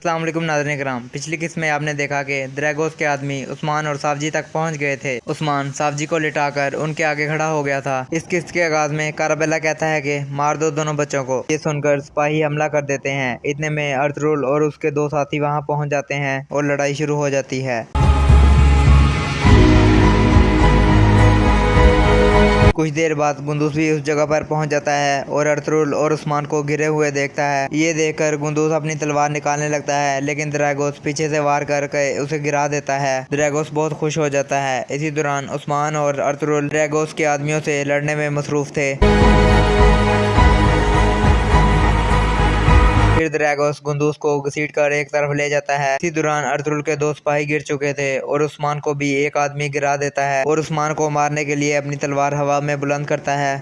अस्सलाम वालेकुम नाज़रीन किराम। पिछली किस्त में आपने देखा कि ड्रैगोस के आदमी उस्मान और सावजी तक पहुंच गए थे। उस्मान सावजी को लिटाकर उनके आगे खड़ा हो गया था। इस किस्त के आगाज में काराबेला कहता है कि मार दो दोनों बच्चों को। ये सुनकर सिपाही हमला कर देते हैं। इतने में अर्तुगरुल और उसके दो साथी वहां पहुंच जाते हैं और लड़ाई शुरू हो जाती है। कुछ देर बाद गुंदूस भी उस जगह पर पहुंच जाता है और अर्तुगरुल और उस्मान को घिरे हुए देखता है। ये देखकर गुंदूस अपनी तलवार निकालने लगता है, लेकिन ड्रैगोस पीछे से वार करके उसे गिरा देता है। ड्रैगोस बहुत खुश हो जाता है। इसी दौरान उस्मान और अर्तुगरुल ड्रैगोस के आदमियों से लड़ने में मसरूफ थे। फिर ड्रैगोस गुंदूस को घसीट कर एक तरफ ले जाता है। इसी दौरान अर्तुगरुल के दो सिपाही गिर चुके थे और उस्मान को भी एक आदमी गिरा देता है और उस्मान को मारने के लिए अपनी तलवार हवा में बुलंद करता है।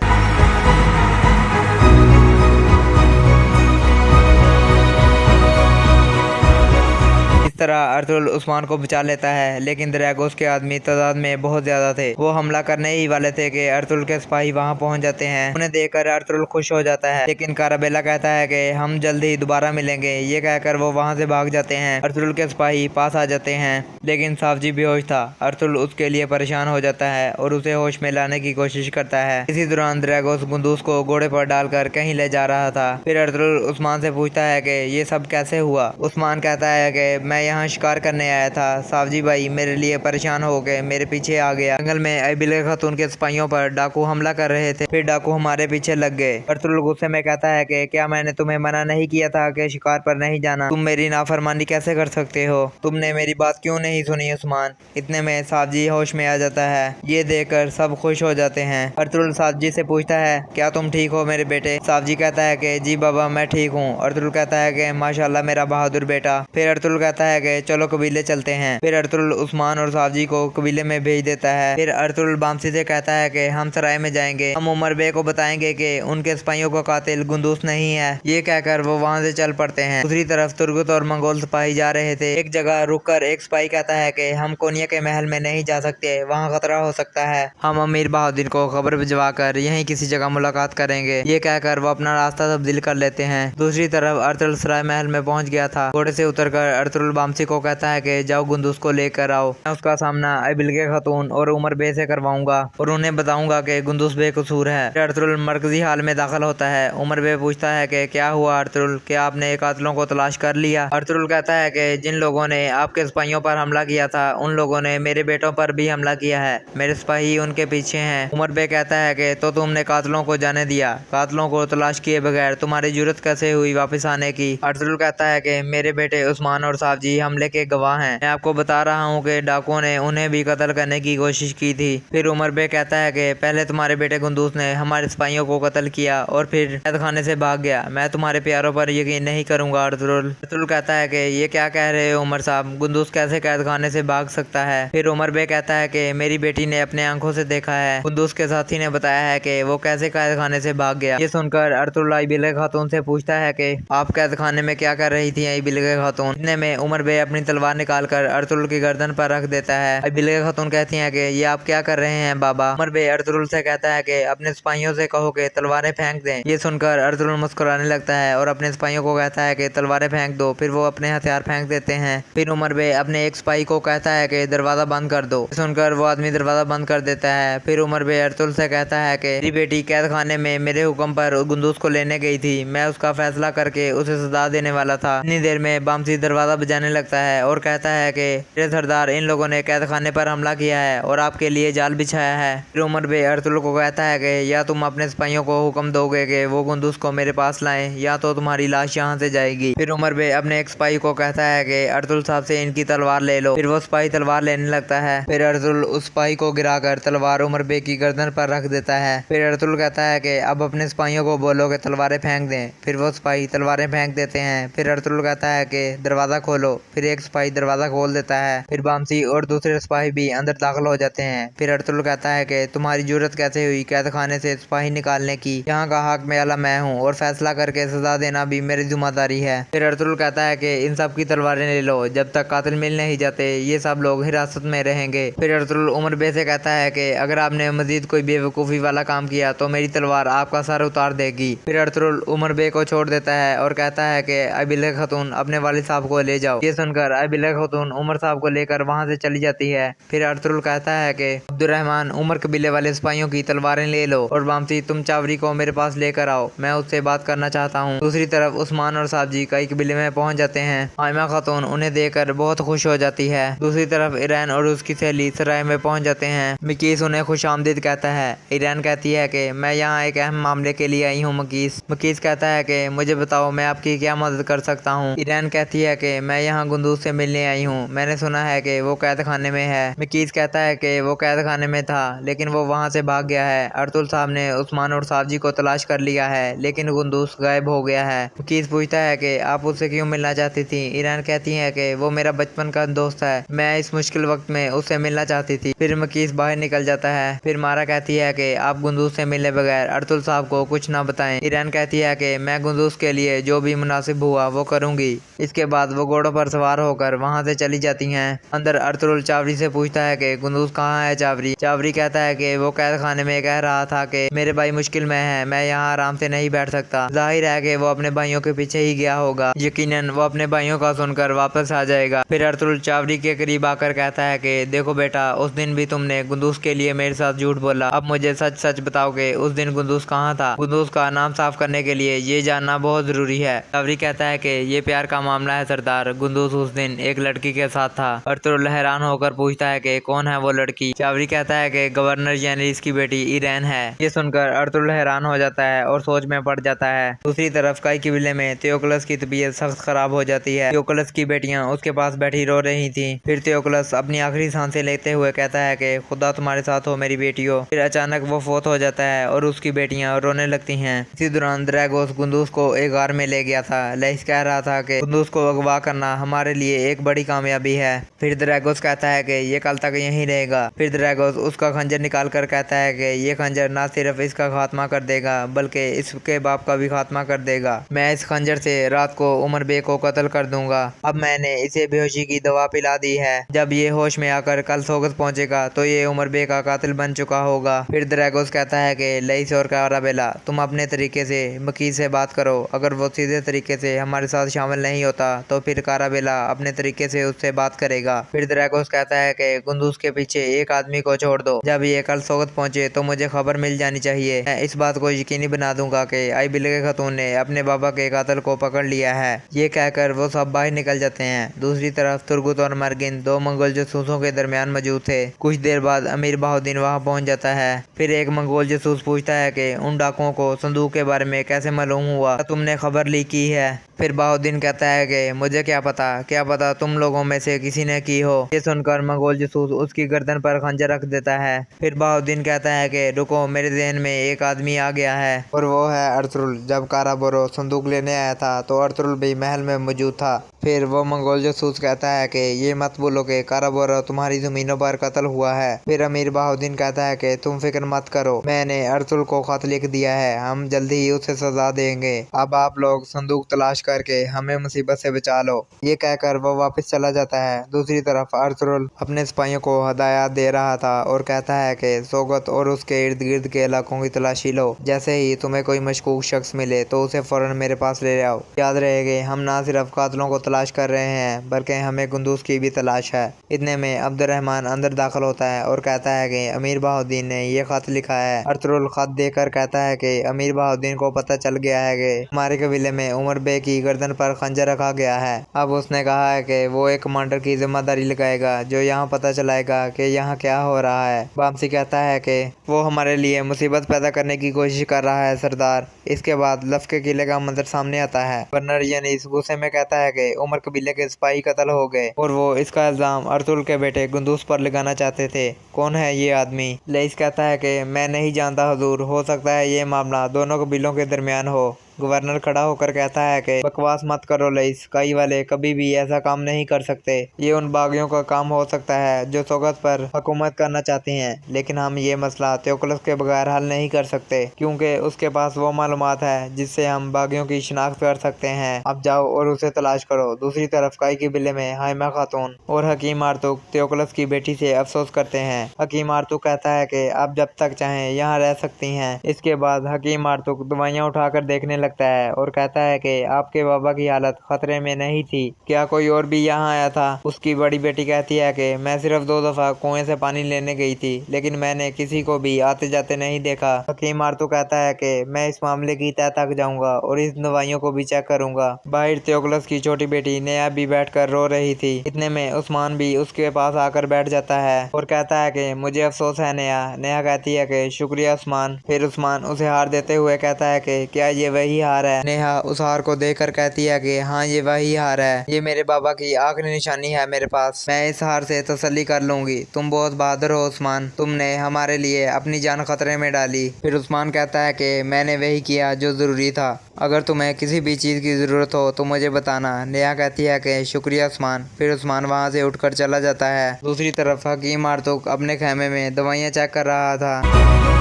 इस तरह अर्तुगरुल उस्मान को बचा लेता है, लेकिन ड्रैगोस के आदमी तादाद में बहुत ज्यादा थे। वो हमला करने ही वाले थे कि अर्तुगरुल के सिपाही वहां पहुंच जाते हैं। उन्हें देखकर अर्तुगरुल खुश हो जाता है, लेकिन काराबेला कहता है कि हम जल्द ही दोबारा मिलेंगे। ये कहकर वो वहां से भाग जाते हैं। अर्तुगरुल के सिपाही पास आ जाते हैं, लेकिन सावजी बेहोश था। अर्तुगरुल उसके लिए परेशान हो जाता है और उसे होश में लाने की कोशिश करता है। इसी दौरान ड्रैगोस गुंदूस को घोड़े पर डालकर कहीं ले जा रहा था। फिर अर्तुगरुल उस्मान से पूछता है कि ये सब कैसे हुआ। उस्मान कहता है कि मैं यहाँ शिकार करने आया था। सावजी भाई मेरे लिए परेशान हो गए, मेरे पीछे आ गया। जंगल में अबिलगा खातून के सिपाहियों पर डाकू हमला कर रहे थे, फिर डाकू हमारे पीछे लग गए। अर्तुगरुल गुस्से में कहता है कि क्या मैंने तुम्हें मना नहीं किया था कि शिकार पर नहीं जाना? तुम मेरी नाफरमानी कैसे कर सकते हो? तुमने मेरी बात क्यों नहीं सुनी उस्मान? इतने में सावजी होश में आ जाता है। ये देखकर सब खुश हो जाते हैं। अर्तुगरुल सावजी से पूछता है क्या तुम ठीक हो मेरे बेटे? सावजी कहता है कि जी बाबा मैं ठीक हूँ। अर्तुगरुल कहता है कि माशाल्लाह मेरा बहादुर बेटा। फिर अर्तुगरुल कहता है कि चलो कबीले चलते हैं। फिर अर्तुगरुल उस्मान और सावजी को कबीले में भेज देता है। फिर अर्तुगरुल बामसी से कहता है कि हम सराय में जाएंगे, हम उमर बे को बताएंगे कि उनके सिपाहियों का कातिल गुंदूस नहीं है। ये कहकर वो वहाँ से चल पड़ते हैं। दूसरी तरफ तुर्गत और मंगोल सिपाही जा रहे थे। एक जगह रुककर एक सिपाही कहता है कि हम कोनिया के महल में नहीं जा सकते, वहाँ खतरा हो सकता है। हम अमीर बहादुर को खबर भिजवा कर यहीं किसी जगह मुलाकात करेंगे। ये कहकर वो अपना रास्ता तब्दील कर लेते हैं। दूसरी तरफ अर्तुगरुल सराय महल में पहुंच गया था। घोड़े से उतरकर अर्तुगरुल बामसी को कहता है कि जाओ गुंदूस को लेकर आओ। मैं उसका सामना अबिलगा खातून और उमर बे से करवाऊंगा और उन्हें बताऊंगा कि गुंदूस बेकसूर है। फिर अर्तुगरुल मरकजी हाल में दाखिल होता है। उमर बे पूछता है कि क्या हुआ अर्तुगरुल, क्या आपने कातिलों को तलाश कर लिया? अर्तुगरुल कहता है कि जिन लोगों ने आपके सिपाहियों पर हमला किया था उन लोगों ने मेरे बेटों पर भी हमला किया है। मेरे सिपाही उनके पीछे हैं। उमर बे कहता है कि तो तुमने कातिलों को जाने दिया? कातिलों को तलाश किए बगैर तुम्हारी जुर्रत कैसे हुई वापस आने की? अर्तुगरुल कहता है कि मेरे बेटे उस्मान और सावजी हमले के गवाह हैं। मैं आपको बता रहा हूँ कि डाकुओं ने उन्हें भी कत्ल करने की कोशिश की थी। फिर उमर बे कहता है कि पहले तुम्हारे बेटे गुंदूस ने हमारे सिपाहियों को कत्ल किया और फिर कैद खाने से भाग गया। मैं तुम्हारे प्यारों पर यकीन नहीं करूंगा अर्तुगरुल कहता है कि ये क्या कह रहे हो उमर साहब, गुंदूस कैसे कैद खाने से भाग सकता है? फिर उमर बे कहता है कि मेरी बेटी ने अपने आंखों से देखा है। गुंदूस के साथी ने बताया है कि वो कैसे कैद खाने से भाग गया। ये सुनकर अर्तुगरुल अबिलगा खातून से पूछता है कि आप कैद खाने में क्या कर रही थी अबिलगा खातून? इतने में उमर बे अपनी तलवार निकालकर अर्तुगरुल की गर्दन पर रख देता है। अबिलगा खातून कहती हैं कि ये आप क्या कर रहे हैं बाबा? उमर बे अर्तुगरुल से कहता है कि अपने सिपाहियों से कहो कि तलवारें फेंक दें। ये सुनकर अर्तुगरुल मुस्कुराने लगता है और अपने सिपाहियों को कहता है कि तलवारें फेंक दो। फिर वो अपने हथियार फेंक देते हैं। फिर उमर बे अपने एक सिपाही को कहता है कि दरवाजा बंद कर दो। सुनकर वो आदमी दरवाजा बंद कर देता है। फिर उमर बे अर्तुगरुल से कहता है कि मेरी बेटी कैद खाने में मेरे हुक्म पर गुंदूस को लेने गई थी। मैं उसका फैसला करके उसे सजा देने वाला था। इतनी देर में बामसी दरवाजा बजाने लगता है और कहता है कि मेरे सरदार, इन लोगों ने कैद खाने पर हमला किया है और आपके लिए जाल बिछाया है। फिर उमर बे अर्तुगरुल को कहता है कि या तुम अपने सिपाहियों को हुक्म दोगे कि वो गुंदूस को मेरे पास लाएं, या तो तुम्हारी लाश यहाँ से जाएगी। फिर उमर बे अपने एक सिपाही को कहता है कि अर्तुगरुल साहब से इनकी तलवार ले लो। फिर वो सिपाही तलवार लेने लगता है। फिर अर्तुगरुल उस सिपाही को गिराकर तलवार उमर बे की गर्दन पर रख देता है। फिर अर्तुगरुल कहता है कि अब अपने सिपाहियों को बोलो कि तलवारें फेंक दें। फिर वो सिपाही तलवारें फेंक देते हैं। फिर अर्तुगरुल कहता है कि दरवाजा खोलो। फिर एक सिपाही दरवाजा खोल देता है। फिर बामसी और दूसरे सिपाही भी अंदर दाखिल हो जाते हैं। फिर अर्तुगरुल कहता है कि तुम्हारी जुर्रत कैसे हुई कैद खाने से सिपाही निकालने की? यहाँ का हक में आला मैं हूँ और फैसला करके सजा देना भी मेरी जिम्मेदारी है। फिर अर्तुगरुल कहता है कि इन सब की तलवारें ले लो, जब तक कातिल मिल नहीं जाते ये सब लोग हिरासत में रहेंगे। फिर अर्तुगरुल उमर बे से कहता है कि अगर आपने मजीद कोई बेवकूफ़ी वाला काम किया तो मेरी तलवार आपका सर उतार देगी। फिर अर्तुगरुल उमर बे को छोड़ देता है और कहता है कि अबिले खातून अपने वालिद साहब को ले जाओ। ये सुनकर अबिले खातून उमर साहब को लेकर वहाँ से चली जाती है। फिर अर्तुगरुल कहता है कि अब्दुर्रहमान, उमर कबीले वाले सिपाहियों की तलवारें ले लो और बामसी तुम चावरी को मेरे पास लेकर आओ, मैं उससे बात करना चाहता हूँ। दूसरी तरफ उस्मान और साबजी कई कबीले में पहुँच जाते हैं। आयमा खातून उन्हें देखकर बहुत खुश हो जाती है। दूसरी तरफ ईरान और उसकी सहेली सराय में पहुँच जाते हैं। मकीस उन्हें खुश आमदीद कहता है। ईरान कहती है कि मैं यहाँ एक अहम मामले के लिए आई हूँ मकीस कहता है कि मुझे बताओ मैं आपकी क्या मदद कर सकता हूँ। ईरान कहती है कि मैं यहाँ गुंदूस से मिलने आई हूँ, मैंने सुना है कि वो कैद खाने में है। मकीस कहता है कि वो कैद खाने में था लेकिन वो वहाँ से भाग गया है। अर्तुगरुल साहब ने उस्मान और साबजी को तलाश कर लिया है लेकिन गुंदूस गायब हो गया है। मकीस पूछता है कि आप उससे क्यों मिलना चाहती थी? ईरान कहती है कि वो मेरा बचपन का दोस्त है, मैं इस मुश्किल वक्त में उससे मिलना चाहती थी। फिर मकीस बाहर निकल जाता है। फिर मारा कहती है कि आप गुंदूस से मिलने बगैर अर्तुगरुल साहब को कुछ ना बताएं। ईरान कहती है कि मैं गुंदूस के लिए जो भी मुनासिब हुआ वो करूंगी। इसके बाद वो घोड़ों पर सवार होकर वहाँ से चली जाती हैं। अंदर अर्तुगरुल चावरी से पूछता है कि गुंदूस कहाँ है चावरी कहता है कि वो कैद खाने में कह रहा था कि मेरे भाई मुश्किल में है, मैं यहाँ आराम से नहीं बैठ सकता। जाहिर है कि वो अपने भाइयों के पीछे ही गया होगा, यकीनन वो अपने भाइयों का सुनकर वापस आ जाएगा। फिर अर्तुगरुल चावरी के करीब आकर कहता है कि देखो बेटा, उस दिन भी तुमने गुंदूस के लिए मेरे साथ झूठ बोला, अब मुझे सच सच बताओ कि उस दिन गुंदूस कहाँ था? गुंदूस का नाम साफ करने के लिए ये जानना बहुत जरूरी है। चावरी कहता है कि ये प्यार का मामला है सरदार, गुंदूस उस दिन एक लड़की के साथ था। अर्तुगरुल हैरान होकर पूछता है कि कौन है वो लड़की? चावरी कहता है कि गवर्नर जनरल की बेटी ईरान है। ये सुनकर अर्तुगरुल हैरान हो जाता है और सोच में पड़ जाता है। दूसरी तरफ कई कबीले में थियोकलस की तबीयत सख्त खराब हो जाती है। थियोकलस की बेटियां उसके पास बैठी रो रही थी। फिर थियोकलस अपनी आखिरी सांसें लेते हुए कहता है कि खुदा तुम्हारे साथ हो मेरी बेटियों। फिर अचानक वो फोत हो जाता है और उसकी बेटियां रोने लगती हैं। इसी दौरान ड्रैगोस गुंदूस को एक गार में ले गया था। लईस कह रहा था कि गुंदूस को अगवा करना हमारे लिए एक बड़ी कामयाबी है। फिर ड्रैगोस कहता है कि ये कल तक यहीं रहेगा। फिर ड्रैगोस उसका खंजर निकाल कर कहता है कि ये खंजर न सिर्फ इसका खात्मा कर देगा बल्कि इसके बाप का भी खात्मा कर देगा। मैं इस खंजर से रात को उमर बे को कत्ल कर दूंगा। अब मैंने इसे बेहोशी की दवा पिला दी है, जब ये होश में आकर कल सोगत पहुंचेगा तो ये उमर बे का कातिल बन चुका होगा। फिर ड्रैगोस कहता है कि लईस और काराबेला, तुम अपने तरीके से मकीस से बात करो, अगर वो सीधे तरीके से हमारे साथ शामिल नहीं होता तो फिर काराबेला अपने तरीके से उससे बात करेगा। फिर ड्रैगोस कहता है कि गुंदूस के पीछे एक आदमी को छोड़ दो, जब ये कल सोगत पहुंचे तो मुझे खबर मिल जानी चाहिए। मैं इस बात को यकीनी बना दूंगा कि अबिले खातून ने अपने बाबा के कातिल को पकड़ लिया है। ये कहकर वो सब बाहर निकल जाते हैं। दूसरी तरफ तुर्गुत और मरगिन दो मंगोल जासूसों के दरमियान मौजूद थे। कुछ देर बाद अमीर बहाउद्दीन वहाँ पहुँच जाता है। फिर एक मंगोल जासूस पूछता है कि उन डाकुओं को संदूक के बारे में कैसे मालूम हुआ, तुमने खबर ली की है? फिर बहाउद्दीन कहता है कि मुझे क्या पता तुम लोगों में से किसी ने की हो। ये सुनकर मंगोल जासूस उसकी गर्दन पर खंजर रख देता है। फिर बहाउद्दीन कहता है कि रुको, मेरे ज़हन में एक आदमी आ गया है और वो है अर्तुगरुल। जब काराबोरो संदूक लेने आया था तो अर्तुगरुल भी महल में मौजूद था। फिर वो मंगोल जासूस कहता है कि ये मत बोलो कि काराबोरो तुम्हारी जमीनों पर कत्ल हुआ है। फिर अमीर बहाउद्दीन कहता है कि तुम फिक्र मत करो, मैंने अर्तुगरुल को खत लिख दिया है, हम जल्दी ही उसे सजा देंगे। अब आप लोग संदूक तलाश करके हमें मुसीबत से बचा लो। ये कहकर वो वापस चला जाता है। दूसरी तरफ अर्तुगरुल अपने सिपाहियों को हदायत दे रहा था और कहता है कि सोगत और उसके इर्द गिर्द के इलाकों की तलाशी लो, जैसे ही तुम्हें कोई मशकूक शख्स मिले तो उसे फौरन मेरे पास ले आओ। याद रहे हम ना सिर्फ कातलों को तलाश कर रहे हैं बल्कि हमें गुंदूस की भी तलाश है। इतने में अब्दुर्रहमान अंदर दाखिल होता है और कहता है कि अमीर बहाउद्दीन ने ये खत लिखा है। अर्तुगरुल खत देकर कहता है कि अमीर बहाउद्दीन को पता चल गया है कि हमारे कबीले में उमर बे की की गर्दन पर खंजर रखा गया है। अब उसने कहा है कि वो एक कमांडर की जिम्मेदारी लगाएगा जो यहाँ पता चलाएगा कि यहाँ क्या हो रहा है। वामसी कहता है कि वो हमारे लिए मुसीबत पैदा करने की कोशिश कर रहा है सरदार। इसके बाद लफ के किले का मंजर सामने आता है। गवर्नर यनीस गुस्से में कहता है कि उमर कबीले के सिपाही कत्ल हो गए और वो इसका इल्जाम अर्तुल के बेटे गुंदूस पर लगाना चाहते थे। कौन है ये आदमी? लेइस कहता है कि मैं नहीं जानता हुजूर, हो सकता है ये मामला दोनों कबीलों के दरमियान हो। गवर्नर खड़ा होकर कहता है कि बकवास मत करो लेइस, कई वाले कभी भी ऐसा काम नहीं कर सकते। ये उन बागियों का काम हो सकता है जो सोगत पर हुकूमत करना चाहते हैं, लेकिन हम ये मसला तेओकलस के बगैर हल नहीं कर सकते क्योंकि उसके पास वो मालूमात है जिससे हम बागियों की शिनाख्त कर सकते हैं। अब जाओ और उसे तलाश करो। दूसरी तरफ काई कबीले में हाइमा खातून और हकीम आर्तुक तेओकलस की बेटी से अफसोस करते हैं। हकीम आर्तुक कहता है कि आप जब तक चाहें यहाँ रह सकती हैं। इसके बाद हकीम आर्तुक दवाइयाँ उठाकर देखने लगता है और कहता है कि आपके बाबा की हालत खतरे में नहीं थी, क्या कोई और भी यहाँ आया था? उसकी बड़ी बेटी कहती है कि मैं सिर्फ 2 दफा कुएं से पानी लेने गई थी, लेकिन मैंने किसी को भी आते जाते नहीं देखा। हकीम आर्तुक कहता है कि मैं इस मामले की तह तक जाऊंगा और इस दवाइयों को भी चेक करूंगा। बाहर तेओकलस की छोटी बेटी नेहा भी बैठकर रो रही थी। इतने में उस्मान भी उसके पास आकर बैठ जाता है और कहता है कि मुझे अफसोस है नेहा। नेहा कहती है कि शुक्रिया उस्मान। फिर उस्मान उसे हार देते हुए कहता है कि क्या ये वही हार है? नेहा उस हार को देखकर कहती है कि हाँ ये वही हार है, ये मेरे बाबा की आखिरी निशानी है मेरे पास, मैं इस हार से तसल्ली कर लूंगी। तुम बहुत बहादुर हो उस्मान, तुमने हमारे लिए अपनी जान खतरे में डाली। फिर उस्मान कहता है कि मैंने वही किया जो जरूरी था, अगर तुम्हें किसी भी चीज की जरूरत हो तो मुझे बताना। नेहा कहती है कि शुक्रिया उस्मान। फिर उस्मान वहाँ से उठकर चला जाता है। दूसरी तरफ हकीम आर्तुक अपने खेमे में दवाइयाँ चेक कर रहा था।